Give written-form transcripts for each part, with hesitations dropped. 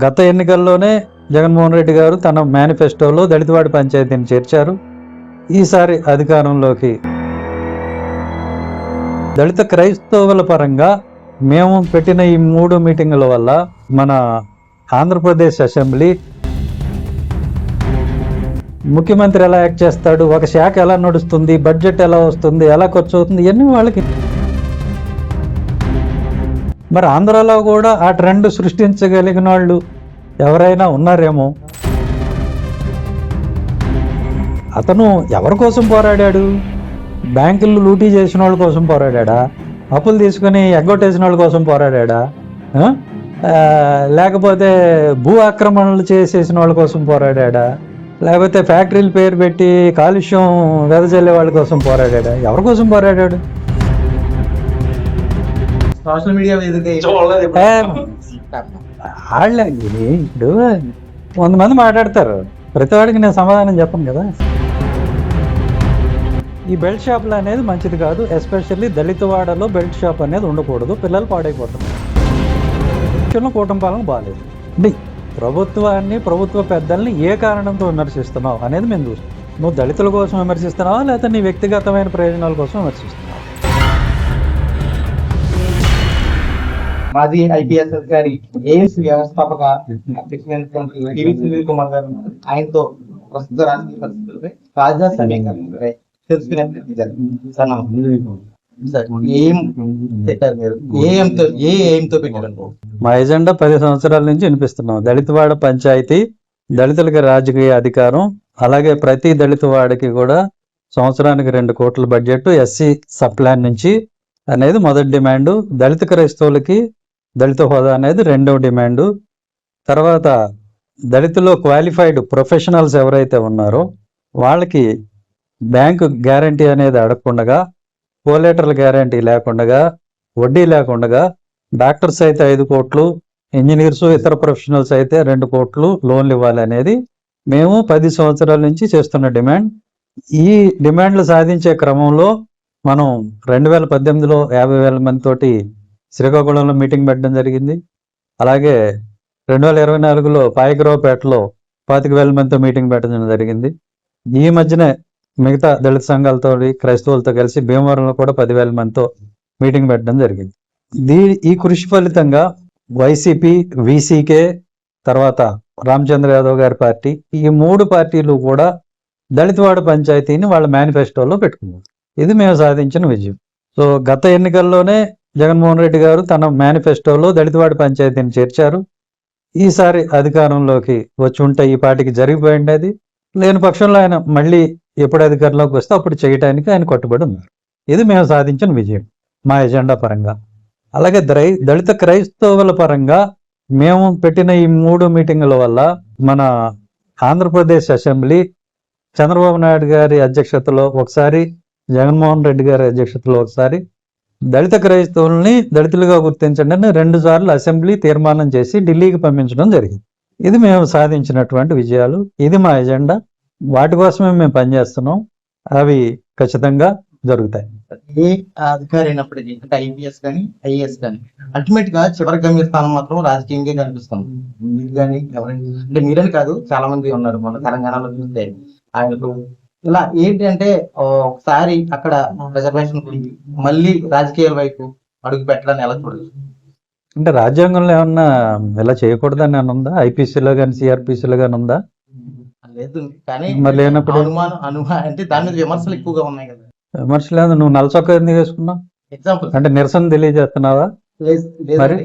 గత ఎన్నికల్లోనే జగన్మోహన్ రెడ్డి గారు తన మేనిఫెస్టోలో దళితవాడి పంచాయతీని చేర్చారు. ఈసారి అధికారంలోకి దళిత క్రైస్తవుల పరంగా మేము పెట్టిన ఈ 3 మీటింగుల వల్ల మన ఆంధ్రప్రదేశ్ అసెంబ్లీ ముఖ్యమంత్రి ఎలా యాక్ట్ చేస్తాడు, ఒక శాఖ ఎలా నడుస్తుంది, బడ్జెట్ ఎలా వస్తుంది, ఎలా ఖర్చు అవుతుంది, ఇవన్నీ వాళ్ళకి. మరి ఆంధ్రాలో కూడా ఆ ట్రెండ్ సృష్టించగలిగిన వాళ్ళు ఎవరైనా ఉన్నారేమో. అతను ఎవరి కోసం పోరాడాడు? బ్యాంకులు లూటీ చేసిన వాళ్ళ కోసం పోరాడా? అప్పులు తీసుకుని ఎగ్గొట్టేసిన వాళ్ళ కోసం పోరాడా? లేకపోతే భూ ఆక్రమణలు చేసేసిన వాళ్ళ కోసం పోరాడా? లేకపోతే ఫ్యాక్టరీల పేరు పెట్టి కాలుష్యం వెదజల్లే వాళ్ళ కోసం పోరాడా? ఎవరి కోసం పోరాడాడు? సోషల్ మీడియా వాళ్ళ ఇప్పుడు 100 మంది మాట్లాడతారు, ప్రతి వాడికి నేను సమాధానం చెప్పను కదా. ఈ బెల్ట్ షాపులు అనేది మంచిది కాదు, ఎస్పెషల్లీ దళితవాడలో బెల్ట్ షాప్ అనేది ఉండకూడదు, పిల్లలు పాడైపోతున్నారు. కూటమి పాలన బాగాలేదు. అంటే ప్రభుత్వాన్ని, ప్రభుత్వ పెద్దల్ని ఏ కారణంతో విమర్శిస్తున్నావు అనేది మేము చూస్తాం. నువ్వు దళితుల కోసం విమర్శిస్తున్నావా లేకపోతే నీ వ్యక్తిగతమైన ప్రయోజనాల కోసం విమర్శిస్తున్నావా? మాజీ ఐపీఎస్ అధికారి ఏఎస్ వ్యవస్థాపక సునీల్ కుమార్ గారు ఆయనతో ప్రస్తుత రాజకీయ పరిస్థితులపై తాజా సమీకరణపై మా ఎజెండా 10 సంవత్సరాల నుంచి వినిపిస్తున్నాం. దళితవాడ పంచాయతీ, దళితులకి రాజకీయ అధికారం, అలాగే ప్రతి దళితవాడికి కూడా సంవత్సరానికి 2 కోట్ల బడ్జెట్ ఎస్సీ సబ్ ప్లాన్ నుంచి అనేది మొదటి డిమాండు. దళిత క్రైస్తవులకి దళిత హోదా అనేది 2వ డిమాండు. తర్వాత దళితుల్లో క్వాలిఫైడ్ ప్రొఫెషనల్స్ ఎవరైతే ఉన్నారో వాళ్ళకి బ్యాంకు గ్యారంటీ అనేది అడగకుండా, కోలేటరల్ గ్యారంటీ లేకుండా, వడ్డీ లేకుండా, డాక్టర్స్ అయితే 5 కోట్లు, ఇంజనీర్స్ ఇతర ప్రొఫెషనల్స్ అయితే 2 కోట్లు లోన్లు ఇవ్వాలి అనేది మేము 10 సంవత్సరాల నుంచి చేస్తున్న డిమాండ్. ఈ డిమాండ్లు సాధించే క్రమంలో మనం 2018లో 50,000 మందితోటి శ్రీకాకుళంలో మీటింగ్ పెట్టడం జరిగింది. అలాగే 2024లో పాయకరావుపేటలో 25,000 మందితో మీటింగ్ పెట్టడం జరిగింది. ఈ మధ్యనే మిగతా దళిత సంఘాలతో, క్రైస్తవులతో కలిసి భీమవరంలో కూడా 10,000 మందితో మీటింగ్ పెట్టడం జరిగింది. ఈ కృషి ఫలితంగా వైసీపీ, వీసీకే, తర్వాత రామచంద్ర యాదవ్ గారి పార్టీ, ఈ 3 పార్టీలు కూడా దళితవాడ పంచాయతీని వాళ్ళ మేనిఫెస్టోలో పెట్టుకున్నారు. ఇది మేము సాధించిన విజయం. సో గత ఎన్నికల్లోనే జగన్మోహన్ రెడ్డి గారు తన మేనిఫెస్టోలో దళితవాడి పంచాయతీని చేర్చారు. ఈసారి అధికారంలోకి వచ్చి ఉంటే ఈ పార్టీకి జరిగిపోయింది. అది లేని పక్షంలో ఆయన మళ్ళీ ఎప్పుడు అధికారంలోకి వస్తే అప్పుడు చేయడానికి ఆయన కట్టుబడి ఉన్నారు. ఇది మేము సాధించిన విజయం మా ఎజెండా పరంగా. అలాగే దళిత క్రైస్తవుల పరంగా మేము పెట్టిన ఈ 3 మీటింగుల వల్ల మన ఆంధ్రప్రదేశ్ అసెంబ్లీ చంద్రబాబు నాయుడు గారి అధ్యక్షతలో ఒకసారి, జగన్మోహన్ రెడ్డి గారి అధ్యక్షతలో ఒకసారి దళిత క్రైస్తవుల్ని దళితులుగా గుర్తించండి అని 2 సార్లు అసెంబ్లీ తీర్మానం చేసి ఢిల్లీకి పంపించడం జరిగింది. ఇది మేము సాధించినటువంటి విజయాలు. ఇది మా ఎజెండా. వాటి కోసమే మేము పనిచేస్తున్నాం. అవి ఖచ్చితంగా జరుగుతాయి. ఏ అధికారి అయినప్పటికీ, అంటే ఐపీఎస్ కానీ ఐఏఎస్ కానీ, అల్టిమేట్ గా చివరి గమ్యస్థానం మాత్రం రాజకీయంగా కనిపిస్తుంది. మీరు కానీ ఎవరైనా, అంటే మీరని కాదు, చాలా మంది ఉన్నారు. మన తెలంగాణలో చూస్తే ఆయనకు ఇలా ఏంటి అంటే ఒకసారి అక్కడ రిజర్వేషన్ మళ్ళీ రాజకీయాల వైపు అడుగు పెట్టడాన్ని ఎలా చూడదు? అంటే రాజ్యాంగంలో ఏమన్నా ఇలా చేయకూడదని అని ఉందా? ఐపీసీలో కానీ సిఆర్పిసిలో కానీ ఉందా? లేదు. కానీ మరి లేనప్పుడు అంటే దాని మీద విమర్శలు ఎక్కువగా ఉన్నాయి కదా. విమర్శ లేదు. నువ్వు నల్ల చొక్కా ఎందుకు వేసుకున్నావు? ఎగ్జాంపుల్ అంటే నిరసన తెలియజేస్తున్నావా? మరి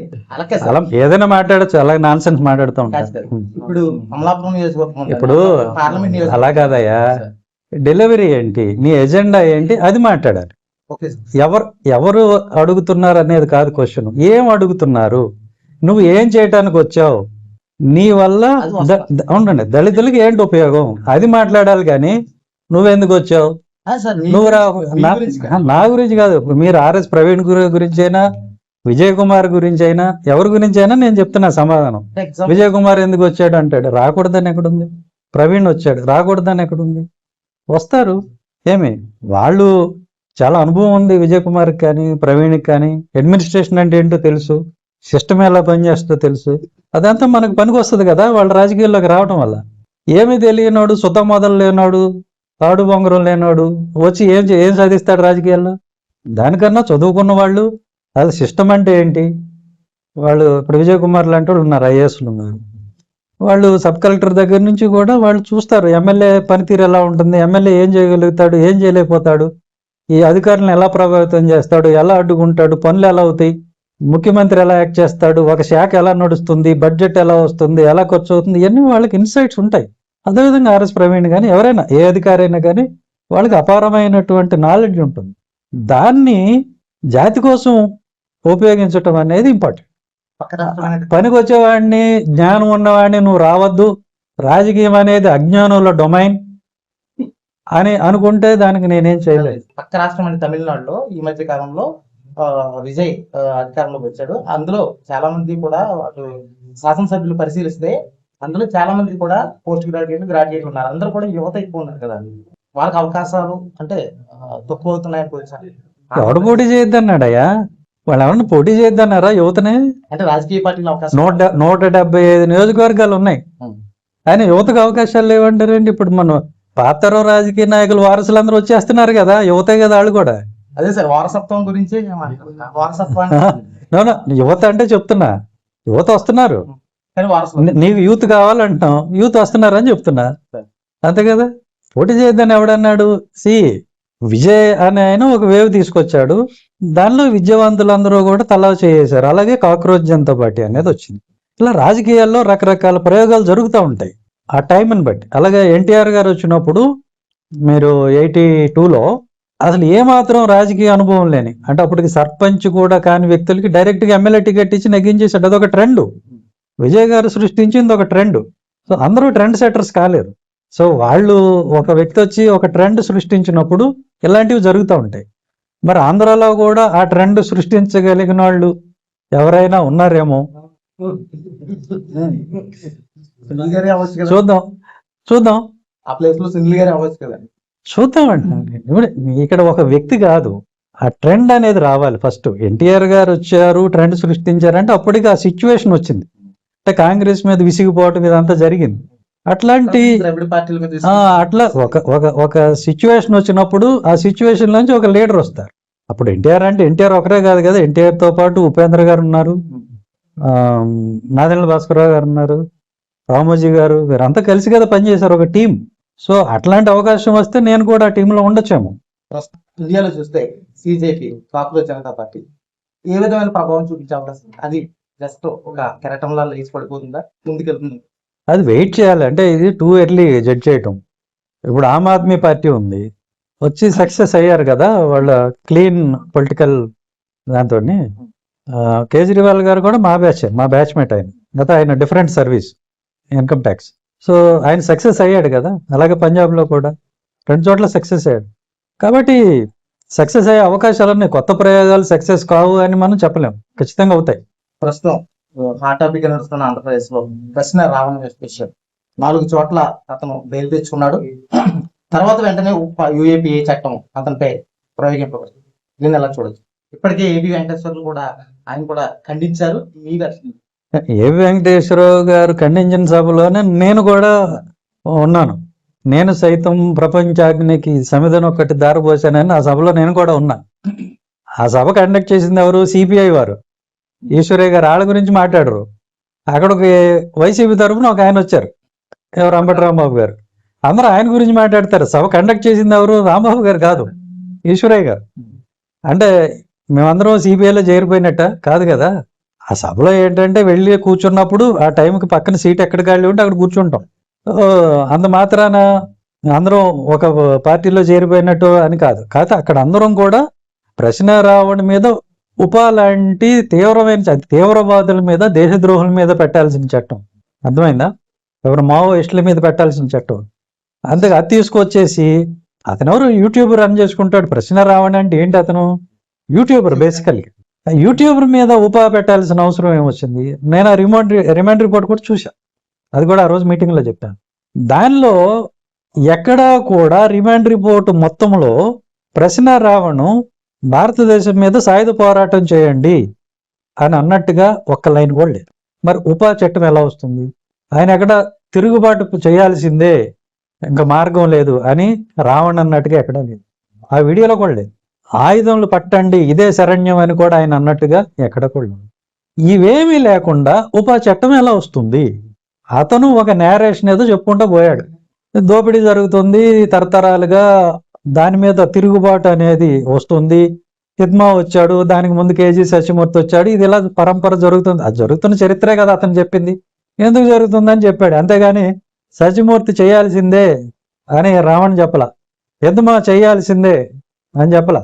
అలా ఏదైనా మాట్లాడచ్చు, అలాగే నాన్ సెన్స్ మాట్లాడుతూ ఉంటారు. ఇప్పుడు అమలాపురం నియోజకవర్గం, ఇప్పుడు పార్లమెంట్ అలా కాదయ్యా, డెలివరీ ఏంటి, నీ ఎజెండా ఏంటి, అది మాట్లాడాలి. ఎవరు అడుగుతున్నారు అనేది కాదు క్వశ్చన్. ఏం అడుగుతున్నారు, నువ్వు ఏం చేయటానికి వచ్చావు, నీ వల్ల ఉండండి దళితులకి ఏంటి ఉపయోగం, అది మాట్లాడాలి. కానీ నువ్వెందుకు వచ్చావు, నువ్వు నా గురించి కాదు, మీరు ఆర్ఎస్ ప్రవీణ్ గురించి అయినా, విజయ్ కుమార్ గురించి అయినా, ఎవరి గురించి అయినా నేను చెప్తున్నా సమాధానం. విజయ్ కుమార్ ఎందుకు వచ్చాడు అంటాడు, రాకూడదని ఎక్కడుంది? ప్రవీణ్ వచ్చాడు, రాకూడదని ఎక్కడుంది? వస్తారు. ఏమి వాళ్ళు చాలా అనుభవం ఉంది విజయ్ కుమార్కి కానీ ప్రవీణ్కి కానీ. అడ్మినిస్ట్రేషన్ అంటే ఏంటో తెలుసు, సిస్టమ్ ఎలా పనిచేస్తుందో తెలుసు. అదంతా మనకు పనికి వస్తుంది కదా వాళ్ళ రాజకీయాల్లోకి రావటం వల్ల. ఏమీ తెలియనోడు, సుత మొదలు లేనోడు, తాడు బొంగరం లేనోడు వచ్చి ఏం సాధిస్తాడు రాజకీయాల్లో? దానికన్నా చదువుకున్న వాళ్ళు, అది సిస్టమ్ అంటే ఏంటి, వాళ్ళు ఇప్పుడు విజయ్ కుమార్ లాంటి వాళ్ళు ఉన్నారు, ఐఏఎస్లు ఉన్నారు, వాళ్ళు సబ్ కలెక్టర్ దగ్గర నుంచి కూడా వాళ్ళు చూస్తారు ఎమ్మెల్యే పనితీరు ఎలా ఉంటుంది, ఎమ్మెల్యే ఏం చేయగలుగుతాడు, ఏం చేయలేకపోతాడు, ఈ అధికారులను ఎలా ప్రభావితం చేస్తాడు, ఎలా అడ్డుకుంటాడు, పనులు ఎలా అవుతాయి, ముఖ్యమంత్రి ఎలా యాక్ట్ చేస్తాడు, ఒక శాఖ ఎలా నడుస్తుంది, బడ్జెట్ ఎలా వస్తుంది, ఎలా ఖర్చు అవుతుంది, ఇవన్నీ వాళ్ళకి ఇన్సైట్స్ ఉంటాయి. అదేవిధంగా ఆర్ఎస్ ప్రవీణ్ కానీ ఎవరైనా ఏ అధికారి అయినా కానీ వాళ్ళకి అపారమైనటువంటి నాలెడ్జ్ ఉంటుంది. దాన్ని జాతి కోసం ఉపయోగించటం అనేది ఇంపార్టెంట్. పక్క రాష్ట్రమైన పనికి వచ్చేవాడిని, జ్ఞానం ఉన్నవాడిని నువ్వు రావద్దు, రాజకీయం అనేది అజ్ఞానుల డొమైన్ అని అనుకుంటే దానికి నేనేం చేయలేదు. పక్క రాష్ట్రమైన తమిళనాడులో ఈ మధ్య కాలంలో విజయ్ అధికారంలోకి వచ్చాడు. అందులో చాలా మంది కూడా అటు శాసనసభ్యులు పరిశీలిస్తే అందులో చాలా మంది కూడా పోస్ట్ గ్రాడ్యుయేట్ ఉన్నారు. అందరూ కూడా యువత ఎక్కువ ఉన్నారు కదా, వాళ్ళకి అవకాశాలు అంటే తక్కువ అవుతున్నాయని పోలీసు ఎవడు పోటీ చేయొద్దన్నాడయ్యా? వాళ్ళు ఎవరన్నా పోటీ చేయొద్దన్నారా యువతనే? అంటే రాజకీయ పార్టీల అవకాశం 175 నియోజకవర్గాలు ఉన్నాయి, ఆయన యువతకు అవకాశాలు లేవంటారండి. ఇప్పుడు మనం పాతరం రాజకీయ నాయకులు వారసులందరూ వచ్చేస్తున్నారు కదా, యువతే కదా వాళ్ళు కూడా. అదే సార్ వారసత్వం గురించి యువత అంటే చెప్తున్నా, యువత వస్తున్నారు, కానీ వారసత్వం నీకు యూత్ కావాలంటున్నాం, యూత్ వస్తున్నారు అని చెప్తున్నా, అంతే కదా. పోటీ చేయొద్దని ఎవడన్నాడు? విజయ్ అనే ఆయన ఒక వేవ్ తీసుకొచ్చాడు, దానిలో విద్యావంతులందరూ కూడా తలా చేశారు. అలాగే కాక్రోచ్ జనతా పార్టీ అనేది వచ్చింది. ఇలా రాజకీయాల్లో రకరకాల ప్రయోగాలు జరుగుతూ ఉంటాయి ఆ టైంని బట్టి. అలాగే ఎన్టీఆర్ గారు వచ్చినప్పుడు మీరు 82లో అసలు ఏమాత్రం రాజకీయ అనుభవం లేని, అంటే అప్పటికి సర్పంచ్ కూడా కాని వ్యక్తులకి డైరెక్ట్గా ఎమ్మెల్యే టికెట్ ఇచ్చి నెగ్గించేసాడు. అదొక ట్రెండ్, విజయ్ గారు సృష్టించింది ఒక ట్రెండ్. సో అందరూ ట్రెండ్ సెటర్స్ కాలేరు. సో వాళ్ళు ఒక వ్యక్తి వచ్చి ఒక ట్రెండ్ సృష్టించినప్పుడు ఇలాంటివి జరుగుతూ ఉంటాయి. మరి ఆంధ్రాలో కూడా ఆ ట్రెండ్ సృష్టించగలిగిన వాళ్ళు ఎవరైనా ఉన్నారేమో చూద్దాం చూద్దాం ఆ ప్లేస్ లో సునీల్ గారు అవ్వచ్చు కదా, చూద్దాం అంటే ఇక్కడ ఒక వ్యక్తి కాదు, ఆ ట్రెండ్ అనేది రావాలి ఫస్ట్. ఎన్టీఆర్ గారు వచ్చారు, ట్రెండ్ సృష్టించారంటే అప్పటికి ఆ సిచ్యువేషన్ వచ్చింది, అంటే కాంగ్రెస్ మీద విసిగిపోవటం ఇదంతా జరిగింది. అట్లాంటి పార్టీల మీద అట్లా ఒక సిచ్యువేషన్ వచ్చినప్పుడు ఆ సిచ్యువేషన్ నుంచి ఒక లీడర్ వస్తారు. అప్పుడు ఎన్టీఆర్ అంటే ఎన్టీఆర్ ఒకరే కాదు కదా, ఎన్టీఆర్ తో పాటు ఉపేంద్ర గారు ఉన్నారు, నాదెండ్ల భాస్కరరావు గారు ఉన్నారు, రామోజీ గారు, వీరంతా కలిసి కదా పనిచేశారు, ఒక టీం. సో అట్లాంటి అవకాశం వస్తే నేను కూడా ఆ టీంలో ఉండొచ్చేమో. ఇండియాలో చూస్తే సిజేపీ కాక్రోచ్ జనతా పార్టీ ఏ విధమైన ప్రభావం చూపించే అవకాశం, అది జస్ట్ ఒక కెరటంలా లేచి పడిపోతుందా, ముందుకెళ్తుంది? అది వెయిట్ చేయాలి, అంటే ఇది టూ ఎర్లీ జడ్జ్ చేయటం. ఇప్పుడు ఆమ్ ఆద్మీ పార్టీ ఉంది, వచ్చి సక్సెస్ అయ్యారు కదా వాళ్ళ క్లీన్ పొలిటికల్ దాంతో. కేజ్రీవాల్ గారు కూడా మా బ్యాచ్మేట్ ఆయన, గత ఆయన different service income tax. So ఆయన సక్సెస్ అయ్యాడు కదా, అలాగే పంజాబ్లో కూడా 2 చోట్ల సక్సెస్ అయ్యాడు. కాబట్టి సక్సెస్ అయ్యే అవకాశాలు ఉన్నాయి. కొత్త ప్రయోగాలు సక్సెస్ కావు అని మనం చెప్పలేము, ఖచ్చితంగా అవుతాయి. ప్రస్తుతం హాట్ టాపిక్ నడుస్తున్న ఆంధ్రప్రదేశ్ లో ప్రశ్న రావణ స్పెషల్ 4 చోట్ల అతను బెయిల్ తెచ్చుకున్నాడు. తర్వాత వెంటనే యూఏపీఏ చట్టం అతనిపై ప్రయోగింపబడింది. దీన్ని ఎలా చూడొచ్చు? ఇప్పటికే ఏబి వెంకటేశ్వర్లు కూడా ఆయన కూడా ఖండించారు. మీ దర్శనం ఏబి వెంకటేశ్వరరావు గారు ఖండించిన సభలోనే నేను కూడా ఉన్నాను. నేను సైతం ప్రపంచాగ్నికి సమిధను ఒకటి దారిపోసానని ఆ సభలో నేను కూడా ఉన్నా. ఆ సభ కండక్ట్ చేసింది ఎవరు? సిపిఐ వారు, ఈశ్వరయ్య గారు. వాళ్ళ గురించి మాట్లాడరు. అక్కడికి వైసీపీ తరఫున ఒక ఆయన వచ్చారు, ఎవరు? అంబటి రాంబాబు గారు. అందరూ ఆయన గురించి మాట్లాడతారు. సభ కండక్ట్ చేసింది ఎవరు? రాంబాబు గారు కాదు, ఈశ్వరయ్య గారు. అంటే మేమందరం సిపిఐలో చేరిపోయినట్ట కాదు కదా. ఆ సభలో ఏంటంటే వెళ్ళి కూర్చున్నప్పుడు ఆ టైంకి పక్కన సీట్ ఎక్కడ ఖాళీ ఉంటే అక్కడ కూర్చుంటాం. అంత మాత్రాన అందరం ఒక పార్టీలో చేరిపోయినట్టు అని కాదు. కాకపోతే అక్కడ అందరం కూడా ప్రశ్న రావణ మీద లాంటి తీవ్రవాదుల మీద, దేశద్రోహుల మీద పెట్టాల్సిన చట్టం, అర్థమైందా? ఎవరు మావోయిస్టుల మీద పెట్టాల్సిన చట్టం. అంతగా అది తీసుకొచ్చేసి అతను ఎవరు? యూట్యూబ్ రన్ చేసుకుంటాడు. ప్రశ్న రావణ అంటే ఏంటి? అతను యూట్యూబర్ బేసికల్లీ. యూట్యూబర్ మీద పెట్టాల్సిన అవసరం ఏమొచ్చింది? నేను ఆ రిమాండ్ రిపోర్ట్ కూడా చూసా, అది కూడా ఆ రోజు మీటింగ్లో చెప్పాను. దానిలో ఎక్కడా కూడా రిమాండ్ రిపోర్ట్ మొత్తంలో ప్రశ్న రావణ్ భారతదేశం మీద సాయుధ పోరాటం చేయండి అని అన్నట్టుగా ఒక్క లైన్ కూడా లేదు. మరి ఉపా చట్టం ఎలా వస్తుంది? ఆయన ఎక్కడ తిరుగుబాటు చేయాల్సిందే, ఇంకా మార్గం లేదు అని రావణ్ అన్నట్టుగా ఎక్కడా లేదు, ఆ వీడియోలో కూడా లేదు. ఆయుధములు పట్టండి ఇదే శరణ్యం అని కూడా ఆయన అన్నట్టుగా ఎక్కడ కూడా లేదు. ఇవేమీ లేకుండా ఉపా చట్టం ఎలా వస్తుంది? అతను ఒక నేరేషన్ ఏదో చెప్పుకుంటూ పోయాడు, దోపిడీ జరుగుతుంది తరతరాలుగా, దాని మీద తిరుగుబాటు అనేది వస్తుంది, హిద్మా వచ్చాడు, దానికి ముందు కేజీ సత్యమూర్తి వచ్చాడు, ఇది ఇలా పరంపర జరుగుతుంది, అది జరుగుతున్న చరిత్రే కదా అతను చెప్పింది, ఎందుకు జరుగుతుందని చెప్పాడు. అంతేగాని సత్యమూర్తి చేయాల్సిందే అని రావణ్ చెప్పలా, హిద్మా చేయాల్సిందే అని చెప్పలా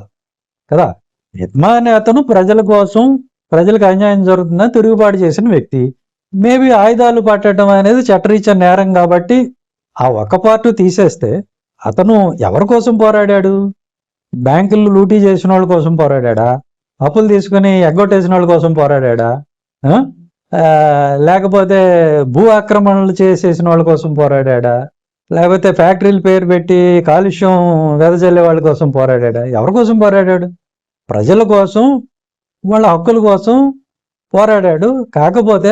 కదా. హిద్మా అనే అతను ప్రజల కోసం, ప్రజలకు అన్యాయం జరుగుతుందని తిరుగుబాటు చేసిన వ్యక్తి. మేబీ ఆయుధాలు పట్టడం అనేది చట్టరీత్యా నేరం కాబట్టి ఆ ఒక్క పార్ట్ తీసేస్తే అతను ఎవరి కోసం పోరాడాడు? బ్యాంకులు లూటీ చేసిన వాళ్ళ కోసం పోరాడా? అప్పులు తీసుకుని ఎగ్గొట్టేసిన వాళ్ళ కోసం పోరాడా? ఆ? లేకపోతే భూ ఆక్రమణలు చేసేసిన వాళ్ళ కోసం పోరాడా? లేకపోతే ఫ్యాక్టరీలు పేరు పెట్టి కాలుష్యం వెదజల్లే వాళ్ళ కోసం పోరాడా? ఎవరి కోసం పోరాడాడు? ప్రజల కోసం, వాళ్ళ హక్కుల కోసం పోరాడాడు. కాకపోతే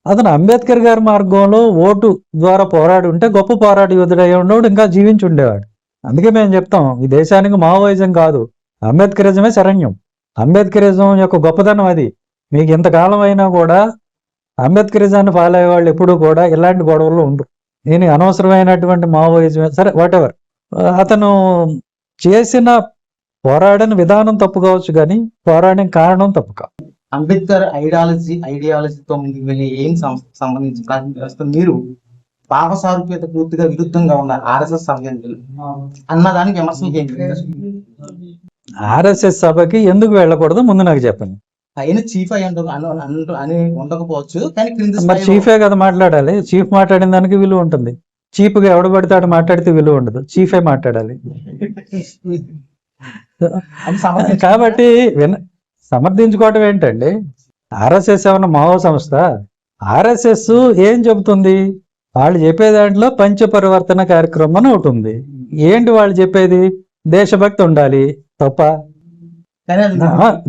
అతను అంబేద్కర్ గారి మార్గంలో ఓటు ద్వారా పోరాడి ఉంటే గొప్ప పోరాట యోధుడు అయి ఉండేవాడు, ఇంకా జీవించి ఉండేవాడు. అందుకే మేము చెప్తాం, ఈ దేశానికి మావోయిజం కాదు, అంబేద్కరిజమే శరణ్యం. అంబేద్కరిజం యొక్క గొప్పతనం అది. మీకు ఇంతకాలం అయినా కూడా అంబేద్కరిజాన్ని ఫాలో అయ్యే వాళ్ళు ఎప్పుడూ కూడా ఇలాంటి గొడవల్లో ఉండరు. నేను అనవసరమైనటువంటి మావోయిజం సరే వాటెవర్, అతను చేసిన పోరాడిన విధానం తప్పు కావచ్చు, కానీ పోరాడిన కారణం తప్పు కాదు. అంబేద్కర్ ఐడియాలజీతో ముందుకు వెళ్ళి ఏం సంబంధించి ప్రశ్న మీరు పాప సారూప్యత పూర్తిగా విరుద్ధంగా ఉన్న ఆర్ఎస్ఎస్ సంబంధించి అన్నదానికి విమర్శలు ఆర్ఎస్ఎస్ సభకి ఎందుకు వెళ్ళకూడదు ముందు నాకు చెప్పండి. ఆయన చీఫ్ అయి అని ఉండకపోవచ్చు, కానీ మరి చీఫే కదా మాట్లాడాలి. చీఫ్ మాట్లాడిన దానికి విలువ ఉంటుంది. చీఫ్ గా ఎవడు పడితే మాట్లాడితే విలువ ఉండదు, చీఫే మాట్లాడాలి. కాబట్టి సమర్థించుకోవటం ఏంటండి? ఆర్ఎస్ఎస్ ఏమన్నా మావో సంస్థ? ఆర్ఎస్ఎస్ ఏం చెబుతుంది? వాళ్ళు చెప్పే దాంట్లో పంచ పరివర్తన కార్యక్రమం అని ఒకటి ఉంది. ఏంటి వాళ్ళు చెప్పేది? దేశభక్తి ఉండాలి. తప్ప?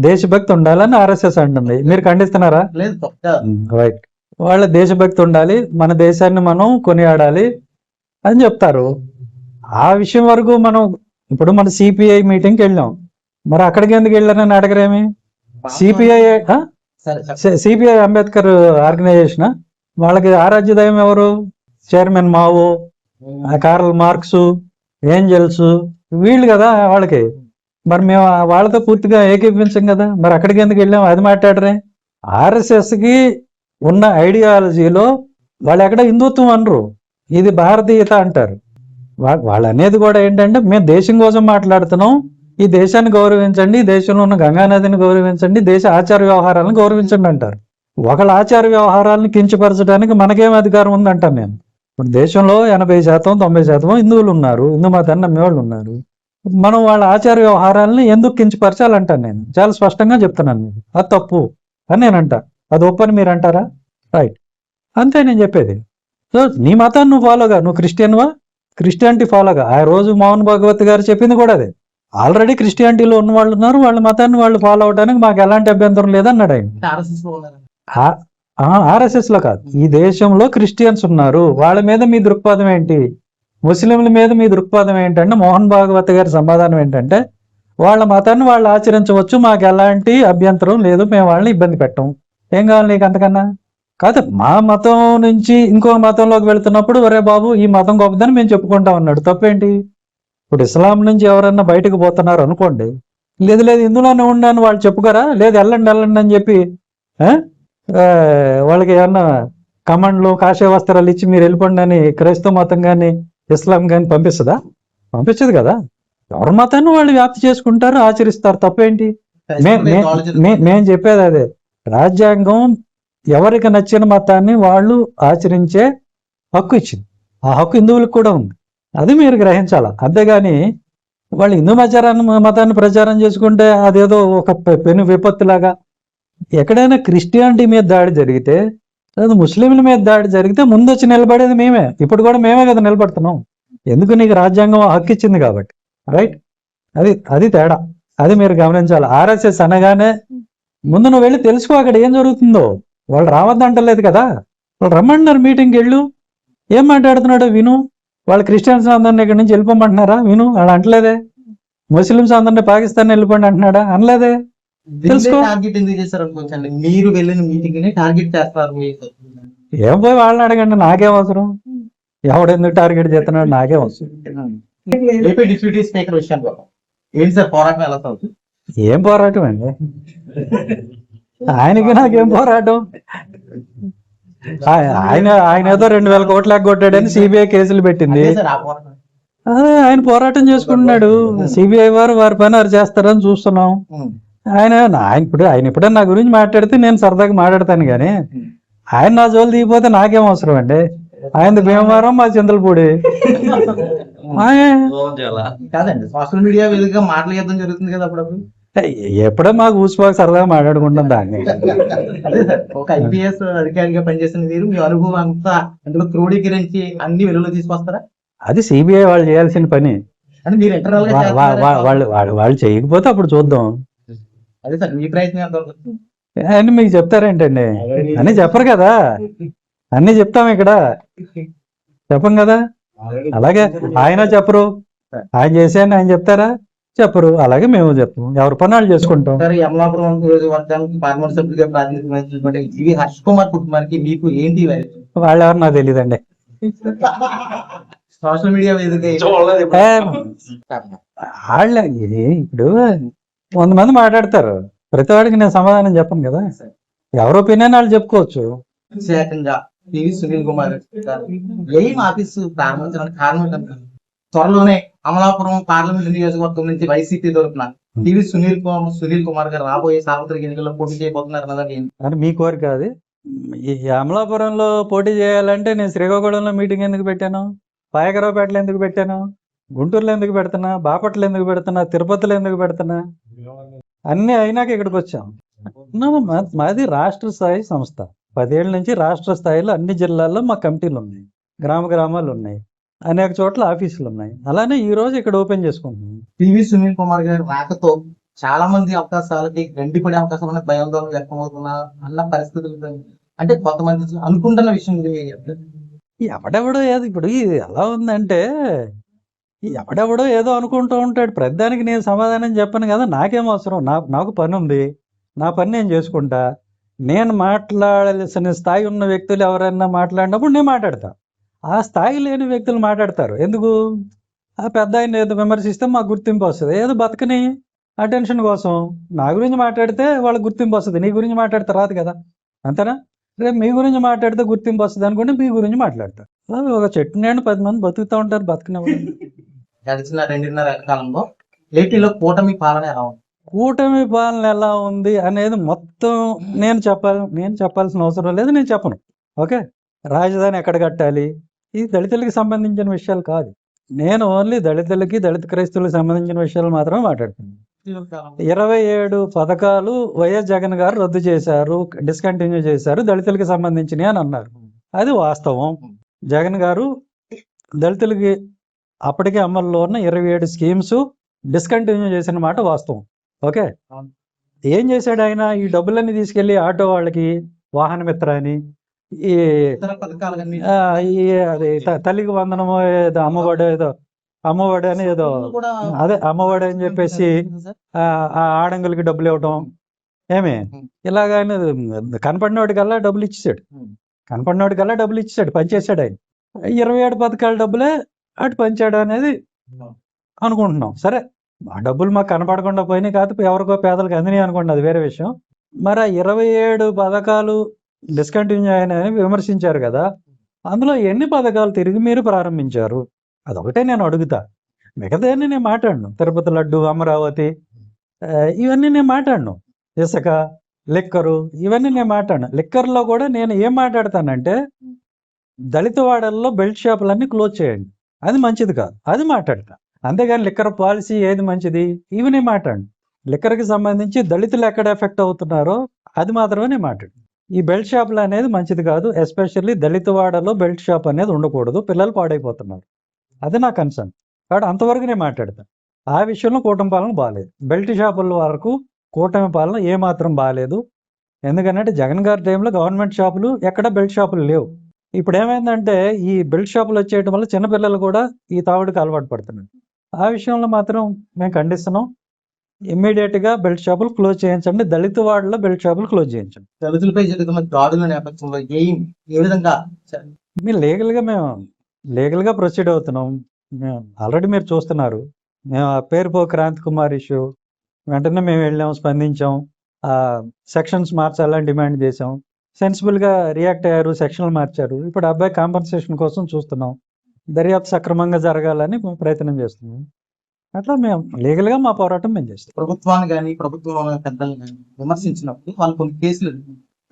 దేశభక్తి ఉండాలని ఆర్ఎస్ఎస్ అంటుంది. మీరు ఖండిస్తున్నారా? రైట్. వాళ్ళ దేశభక్తి ఉండాలి, మన దేశాన్ని మనం కొనియాడాలి అని చెప్తారు. ఆ విషయం వరకు మనం ఇప్పుడు మన సిపిఐ మీటింగ్కి వెళ్ళాం, మరి అక్కడికి ఎందుకు వెళ్ళారని అడగరేమి? సిపిఐ అంబేద్కర్ ఆర్గనైజేషన్, వాళ్ళకి ఆరాధ్య దైవం ఎవరు? Chairman Mao, Karl Marx, angels, వీళ్ళు కదా వాళ్ళకి. మరి మేము వాళ్ళతో పూర్తిగా ఏకీపించాం కదా, మరి అక్కడికి ఎందుకు వెళ్ళాం? అది మాట్లాడరే. ఆర్ఎస్ఎస్ కి ఉన్న ఐడియాలజీలో వాళ్ళు ఎక్కడ హిందుత్వం అనరు, ఇది భారతీయత అంటారు. వాళ్ళు అనేది కూడా ఏంటంటే, మేము దేశం కోసం మాట్లాడుతున్నాం, ఈ దేశాన్ని గౌరవించండి, ఈ దేశంలో ఉన్న గంగానదిని గౌరవించండి, దేశ ఆచార వ్యవహారాలను గౌరవించండి అంటారు. ఒకళ్ళ ఆచార వ్యవహారాలను కించపరచడానికి మనకేం అధికారం ఉందంటాను నేను. ఇప్పుడు దేశంలో 80% 90% హిందువులు ఉన్నారు, హిందూ మతాన్ని నమ్మేవాళ్ళు ఉన్నారు. మనం వాళ్ళ ఆచార వ్యవహారాలని ఎందుకు కించపరచాలంటాను నేను, చాలా స్పష్టంగా చెప్తున్నాను. నేను అది తప్పు అని నేను అంటా, అది ఒప్పని మీరు అంటారా? రైట్, అంతే నేను చెప్పేది. సో నీ మతాన్ని నువ్వు ఫాలోగా, నువ్వు క్రిస్టియన్వా, క్రిస్టియానిటీ ఫాలోగా. ఆ రోజు మోహన్ భాగవత్ గారు చెప్పింది కూడా అదే. ఆల్రెడీ క్రిస్టియానిటీలో ఉన్న వాళ్ళు ఉన్నారు, వాళ్ళ మతాన్ని వాళ్ళు ఫాలో అవడానికి మాకు ఎలాంటి అభ్యంతరం లేదన్నాడు ఆయన. ఆర్ఎస్ఎస్ లో కాదు, ఈ దేశంలో క్రిస్టియన్స్ ఉన్నారు, వాళ్ళ మీద మీ దృక్పథం ఏంటి, ముస్లింల మీద మీ దృక్పథం ఏంటంటే, మోహన్ భాగవత్ గారి సమాధానం ఏంటంటే, వాళ్ళ మతాన్ని వాళ్ళు ఆచరించవచ్చు, మాకు ఎలాంటి అభ్యంతరం లేదు, మేము వాళ్ళని ఇబ్బంది పెట్టం. ఏం కావాలి నీకు అంతకన్నా? కాదు, మా మతం నుంచి ఇంకో మతంలోకి వెళుతున్నప్పుడు ఒరే బాబు ఈ మతం గొప్పదని మేము చెప్పుకుంటాం అన్నాడు, తప్పేంటి? ఇప్పుడు ఇస్లాం నుంచి ఎవరన్నా బయటకు పోతున్నారు అనుకోండి, లేదు లేదు ఇందులోనే ఉన్నాను వాళ్ళు చెప్పుకోరా, లేదు వెళ్ళండి వెళ్ళండి అని చెప్పి వాళ్ళకి ఏమన్నా కమాండ్లు కాషాయ వస్త్రాలు ఇచ్చి మీరు వెళ్ళిపోండి అని క్రైస్తవ మతం కానీ ఇస్లాం కానీ పంపిస్తుందా? పంపించదు కదా. ఎవరి మతాన్ని వాళ్ళు వ్యాప్తి చేసుకుంటారు, ఆచరిస్తారు, తప్పేంటి? మేము చెప్పేది అదే, రాజ్యాంగం ఎవరికి నచ్చిన మతాన్ని వాళ్ళు ఆచరించే హక్కు ఇచ్చింది, ఆ హక్కు హిందువులకు కూడా ఉంది, అది మీరు గ్రహించాల. అంతేగాని వాళ్ళు హిందూ మతాన్ని ప్రచారం చేసుకుంటే అదేదో ఒక పెను విపత్తులాగా. ఎక్కడైనా క్రిస్టియానిటీ మీద దాడి జరిగితే, లేదా ముస్లింల మీద దాడి జరిగితే ముందు వచ్చి నిలబడేది మేమే, ఇప్పుడు కూడా మేమే కదా నిలబడుతున్నాం. ఎందుకు? నీకు రాజ్యాంగం హక్కు ఇచ్చింది కాబట్టి. రైట్, అది తేడా, అది మీరు గమనించాలి. ఆర్ఎస్ఎస్ అనగానే ముందు నువ్వు వెళ్ళి తెలుసుకో అక్కడ ఏం జరుగుతుందో. వాళ్ళు రావద్దంటలేదు కదా, వాళ్ళు రమ్మంటున్నారు మీటింగ్కి వెళ్ళు, ఏం మాట్లాడుతున్నాడో విను. వాళ్ళు క్రిస్టియన్స్ అందరినీ ఇక్కడి నుంచి వెళ్ళిపోమంటున్నారా? విను. వాళ్ళు అంటలేదే. ముస్లిమ్స్ అందరినీ పాకిస్తాన్ వెళ్ళిపోండి అంటున్నాడా? అనలేదే. తెలుసుకో. టార్గెట్ ఎందుకు చేశారు అనుకోవచ్చండి, మీరు వెళ్ళిన మీటింగ్ ని టార్గెట్ చేస్తారు మీరు. ఏం పోయి వాళ్ళని అడగండి, నాకేం అవసరం. ఎవడెందుకు టార్గెట్ చేస్తున్నాడు నాకేం అవసరం. ఏపీ డిప్యూటీ స్పీకర్ విషయంలో ఏంటి సార్ పోరాటం ఎలా సాగుతుంది? ఏం పోరాటం అండి, ఆయనకి నాకేం పోరాటం. ఆయన ఆయన ఏదో 2,000 కోట్లు ఎగ్గొట్టాడని సిబిఐ కేసులు పెట్టింది. అదే సార్ ఆ పోరాటం. ఆయన పోరాటం చేసుకుంటున్నాడు. సిబిఐ వారు వారి పని వారు చేస్తారని చూస్తున్నాం. ఆయన ఇప్పుడే నా గురించి మాట్లాడితే నేను సరదాగా మాట్లాడతాను, కానీ ఆయన నా జోలు దిగిపోతే నాకేం అవసరం అండి. ఆయనది భీమవరం, మా చింతలపూడి. కాదండి, సోషల్ మీడియా వేదికగా మాటల యుద్ధం జరుగుతుంది కదా అప్పుడప్పుడు. ఎప్పుడో మాకు ఊసిపోక సరదాగా మాట్లాడుకుంటాం దాన్ని. అదే సార్, ఒక ఐపీఎస్ అధికారిగా పనిచేసిన మీరు మీ అనుభవం అంతా అందులో క్రోడీకరించి అన్ని వెలుగులో తీసుకొస్తారా? అది సిబిఐ వాళ్ళు చేయాల్సిన పని. అంటే మీరు ఇంటర్నల్ గా వాళ్ళు చేయకపోతే అప్పుడు చూద్దాం. అదే సార్, మీ ప్రయత్నం ఎంత ఉంటుంది? అని మీకు చెప్తారేంటండి? అన్నీ చెప్పరు కదా, అన్నీ చెప్తాం ఇక్కడ, చెప్పం కదా. అలాగే ఆయన చెప్పరు, ఆయన చేసేయండి ఆయన చెప్తారా? చెప్పరు. అలాగే మేము చెప్తాం, ఎవరి పని వాళ్ళు చేసుకుంటాం. సార్, ఈ అమలాపురం నియోజకవర్గానికి పార్లమెంట్ సభ్యుడిగా ప్రాతినిధ్యం వహించినటువంటి జీవి హర్ష్ కుమార్ కుటుంబానికి మీకు ఏంటి వాళ్ళు ఎవరు నాకు తెలియదండి. సోషల్ మీడియా వేదిక వాళ్ళ ఇప్పుడు 100 మంది మాట్లాడతారు, ప్రతి వాడికి నేను సమాధానం చెప్పను కదా. ఎవరి ఒపీనియన్ వాళ్ళు చెప్పుకోవచ్చు. విశేషంగా పివి సునీల్ కుమార్ గారు ఎయిమ్ ఆఫీసు ప్రారంభించడానికి కారణం ఏంటంటే, త్వరలోనే అమలాపురం పార్లమెంట్ నియోజకవర్గం నుంచి వైసీపీ తరఫున పివి సునీల్ కుమార్ గారు రాబోయే సార్వత్రిక ఎన్నికల్లో పోటీ చేయబోతున్నారు అన్నది అని మీ కోరిక. అది ఈ అమలాపురంలో పోటీ చేయాలంటే నేను శ్రీకాకుళంలో మీటింగ్ ఎందుకు పెట్టాను, పాయకరావుపేటలో ఎందుకు పెట్టాను, గుంటూరులో ఎందుకు పెడుతున్నా, బాపట్ల ఎందుకు పెడుతున్నా, తిరుపతిలో ఎందుకు పెడుతున్నా, అన్నీ అయినాక ఇక్కడికి వచ్చాం. మాది రాష్ట్ర స్థాయి సంస్థ. 10 ఏళ్ళ నుంచి రాష్ట్ర స్థాయిలో అన్ని జిల్లాల్లో మా కమిటీలు ఉన్నాయి, గ్రామాలు ఉన్నాయి, అనేక చోట్ల ఆఫీసులు ఉన్నాయి. అలానే ఈ రోజు ఇక్కడ ఓపెన్ చేసుకుంటున్నాం. పివి సునీల్ కుమార్ గారి రాకతో చాలా మంది అవకాశాలకి గండిపడే అవకాశాలు ఉన్న భయాందోళన వ్యక్తమవుతున్నా అన్న పరిస్థితులు, అంటే కొంతమంది అనుకుంటున్న విషయం ఎవడెవడో ఏదో ఇప్పుడు ఇది ఎలా ఉందంటే, ఎవడెవడో ఏదో అనుకుంటూ ఉంటాడు. ప్రతిదానికి నేను సమాధానం చెప్పను కదా, నాకేం అవసరం. నాకు పని ఉంది, నా పని నేను చేసుకుంటా. నేను మాట్లాడాల్సిన స్థాయి ఉన్న వ్యక్తులు ఎవరైనా మాట్లాడినప్పుడు నేను మాట్లాడతా. ఆ స్థాయి లేని వ్యక్తులు మాట్లాడతారు ఎందుకు? ఆ పెద్ద ఆయన ఏదో విమర్శిస్తే మాకు గుర్తింపు వస్తుంది, ఏదో బతకని అటెన్షన్ కోసం. నా గురించి మాట్లాడితే వాళ్ళకి గుర్తింపు వస్తుంది, నీ గురించి మాట్లాడితే రాదు కదా, అంతేనా? రేపు మీ గురించి మాట్లాడితే గుర్తింపు వస్తుంది అనుకుంటే మీ గురించి మాట్లాడతారు. ఒక చెట్టు నేను 10 మంది బతుకుతూ ఉంటారు, బతకనే. గడిచిన 2.5 కాలంలో ఏపీలో కూటమి పాలన ఎలా ఉంది? కూటమి పాలన ఎలా ఉంది అనేది మొత్తం నేను చెప్పాల్సిన అవసరం లేదు, నేను చెప్పను. ఓకే, రాజధాని ఎక్కడ కట్టాలి, ఇది దళితులకి సంబంధించిన విషయాలు కాదు. నేను ఓన్లీ దళితులకి, దళిత క్రైస్తవులకు సంబంధించిన విషయాలు మాత్రమే మాట్లాడుతున్నాను. 27 పథకాలు వైఎస్ జగన్ గారు రద్దు చేశారు, డిస్కంటిన్యూ చేశారు, దళితులకి సంబంధించినవి అని అన్నారు. అది వాస్తవం. జగన్ గారు దళితులకి అప్పటికే అమల్లో ఉన్న 27 స్కీమ్స్ డిస్కంటిన్యూ చేసిన మాట వాస్తవం. ఓకే, ఏం చేశాడు ఆయన? ఈ డబ్బులన్నీ తీసుకెళ్లి ఆటో వాళ్ళకి, వాహన మిత్ర అని, ఈ తల్లికి వందనమో ఏదో అమ్మఒడి అని ఏదో, అదే అమ్మఒడి అని చెప్పేసి ఆ ఆడంగులకి డబ్బులు ఇవ్వటం, ఏమి ఇలాగా కనపడినోడికల్లా డబ్బులు ఇచ్చేసాడు, పనిచేసాడు ఆయన. 27 పథకాల డబ్బులే అటు పంచాడు అనేది అనుకుంటున్నాం. సరే, ఆ డబ్బులు మాకు కనపడకుండా పోయినాయి, కాకపోతే ఎవరికో పేదలకు అందినాయి అనుకోండి, అది వేరే విషయం. మరి ఆ 27 పథకాలు డిస్కంటిన్యూ అయినాయని విమర్శించారు కదా, అందులో ఎన్ని పథకాలు తిరిగి మీరు ప్రారంభించారు? అదొకటే నేను అడుగుతా. మిగతాన్ని నేను మాట్లాడను. తిరుపతి లడ్డు, అమరావతి, ఇవన్నీ నేను మాట్లాడను. ఇసుక, లిక్కరు, ఇవన్నీ నేను మాట్లాడను. లిక్కర్లో కూడా నేను ఏం మాట్లాడతానంటే, దళిత వాడల్లో బెల్ట్ షాపులన్నీ క్లోజ్ చేయండి, అది మంచిది కాదు, అది మాట్లాడతా. అంతేగాని లిక్కర్ పాలసీ ఏది మంచిది ఇవి నేను మాట్లాడను. లిక్కర్కి సంబంధించి దళితులు ఎక్కడ ఎఫెక్ట్ అవుతున్నారో అది మాత్రమే నేను మాట్లాడు. ఈ బెల్ట్ షాపులు అనేది మంచిది కాదు, ఎస్పెషల్లీ దళిత వాడలో బెల్ట్ షాప్ అనేది ఉండకూడదు, పిల్లలు పాడైపోతున్నారు, అది నా కన్సర్న్. కాబట్టి అంతవరకు నేను మాట్లాడతాను. ఆ విషయంలో కూటమి పాలన బాగాలేదు. బెల్ట్ షాపుల వరకు కూటమి పాలన ఏమాత్రం బాగాలేదు. ఎందుకంటే జగన్ గారి టైంలో గవర్నమెంట్ షాపులు ఎక్కడ బెల్ట్ షాపులు లేవు. ఇప్పుడు ఏమైందంటే ఈ బెల్ట్ షాపులు వచ్చేయడం వల్ల చిన్నపిల్లలు కూడా ఈ తాగుడుకి అలవాటు పడుతున్నారు. ఆ విషయంలో మాత్రం మేము ఖండిస్తున్నాం. ఇమ్మీడియట్గా బెల్ట్ షాపులు క్లోజ్ చేయించండి. దళిత వాడలో బెల్ట్ షాపులు క్లోజ్ చేయించండి. దళితులపై జరుగుతున్న దాడుల నేపథ్యంలో ఏ విధంగా మీరు లీగల్గా ప్రొసీడ్ అవుతున్నాం. ఆల్రెడీ మీరు చూస్తున్నారు. మేము ఆ పేరుపో క్రాంతి కుమార్ ఇష్యూ వెంటనే మేము వెళ్ళాం, స్పందించాం, సెక్షన్స్ మార్చాలని డిమాండ్ చేసాం. సెన్సిబుల్గా రియాక్ట్ అయ్యారు, సెక్షన్లు మార్చారు. ఇప్పుడు అబ్బాయి కాంపన్సేషన్ కోసం చూస్తున్నాం. దర్యాప్తు సక్రమంగా జరగాలని ప్రయత్నం చేస్తున్నాం. అట్లా మేము లీగల్గా మా పోరాటం మేము చేస్తాం. ప్రభుత్వాన్ని కానీ ప్రభుత్వంలో పెద్దలు కానీ విమర్శించినప్పుడు వాళ్ళు కొన్ని కేసులు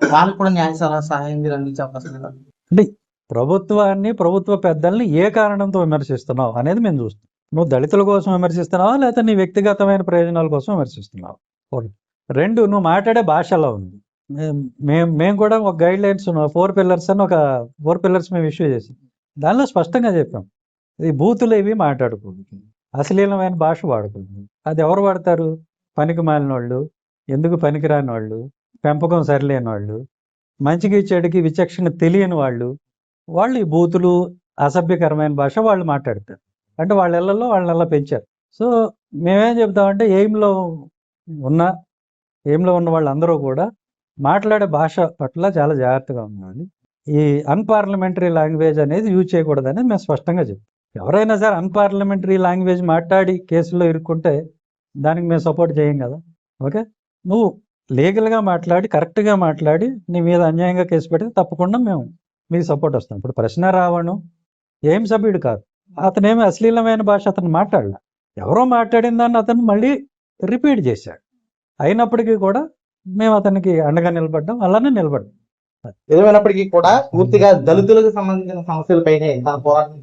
వాళ్ళకు కూడా న్యాయ సహాయం మీరు అందించే అవకాశం లేదా? అంటే ప్రభుత్వాన్ని, ప్రభుత్వ పెద్దల్ని ఏ కారణంతో విమర్శిస్తున్నావు అనేది మేము చూస్తాం. నువ్వు దళితుల కోసం విమర్శిస్తున్నావా, లేకపోతే నీ వ్యక్తిగతమైన ప్రయోజనాల కోసం విమర్శిస్తున్నావా? ఒకటి. రెండు, నువ్వు మాట్లాడే భాష ఎలా ఉంది. మేము కూడా ఒక గైడ్ లైన్స్ 4 పిల్లర్స్ అని ఒక 4 పిల్లర్స్ మేము ఇష్యూ చేసాం. దానిలో స్పష్టంగా చెప్పాం, ఇది బూతులు ఇవి మాట్లాడకూడదు, అశ్లీలమైన భాష వాడకూడదు. అది ఎవరు వాడతారు? పనికి మాలిన వాళ్ళు, ఎందుకు పనికిరాని వాళ్ళు, పెంపకం సరిలేని వాళ్ళు, మంచికి చెడుకి విచక్షణ తెలియని వాళ్ళు ఈ బూతులు, అసభ్యకరమైన భాష వాళ్ళు మాట్లాడతారు. అంటే వాళ్ళ ఇళ్లలో వాళ్ళని అలా పెంచారు. సో మేమేం చెప్తామంటే ఎయిమ్లో ఉన్న వాళ్ళందరూ కూడా మాట్లాడే భాష పట్ల చాలా జాగ్రత్తగా ఉండాలి. ఈ అన్పార్లమెంటరీ లాంగ్వేజ్ అనేది యూజ్ చేయకూడదని మేము స్పష్టంగా చెప్తాం. ఎవరైనా సరే అన్పార్లమెంటరీ లాంగ్వేజ్ మాట్లాడి కేసులో ఇరుక్కుంటే దానికి మేము సపోర్ట్ చేయం కదా. ఓకే, నువ్వు లీగల్గా మాట్లాడి, కరెక్ట్గా మాట్లాడి నీ మీద అన్యాయంగా కేసు పెడితే తప్పకుండా మేము మీకు సపోర్ట్ వస్తాం. ఇప్పుడు ప్రశ్న రావణు ఏం సభ్యుడు కాదు, అతనేమి అశ్లీలమైన భాష అతను మాట్లాడలే. ఎవరో మాట్లాడిన దాన్ని అతను మళ్ళీ రిపీట్ చేశాడు. అయినప్పటికీ కూడా మేము అతనికి అండగా నిలబడ్డాం, అలానే నిలబడ్డాం. ఏమైనప్పటికీ కూడా పూర్తిగా దళితులకు సంబంధించిన సమస్యలపైనే తన పోరాటం